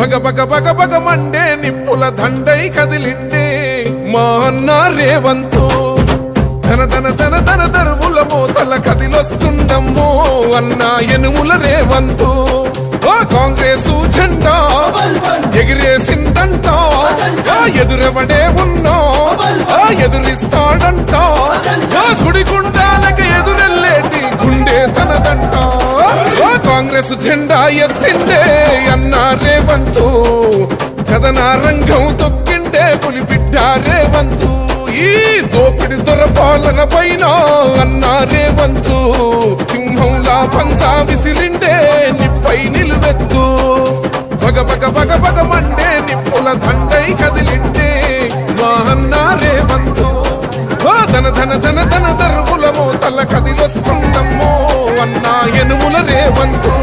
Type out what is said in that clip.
బగ బగ బగ బగ Monday నిప్పుల దండై కదిలిండే మా అన్న రేవంతు ధన ధన ధన ధన దరువుల మోతల కదిలొస్తుండమ్మో అన్న ఎనుముల రేవంతు కాంగ్రెస్ జెండా ఎగిరేసిందంట ఎదురెవడే ఉన్నా ఎదురిస్తాడంట సుడిగుండాలకి ఎదురెళ్ళేటి గుండె తనదంట కాంగ్రెస్ జెండా ఎత్తిండే అన్న రేవంతు కథన రంగం తొక్కిండే పులిబిడ్డ రేవంతు ఈ దోపిడి దొరపాలన పైన అన్న రేవంతు సింహంలా పంజా విసిరిండే నిప్పై నిలువెత్తు బగ బగ బగ బగ మండే నిప్పుల దండై కదిలిండే మా అన్న రేవంతు ధన ధన ధన ధన దరుగుల మోతల కదిలొస్తుందమ్మో అన్న ఎనుముల రేవంతు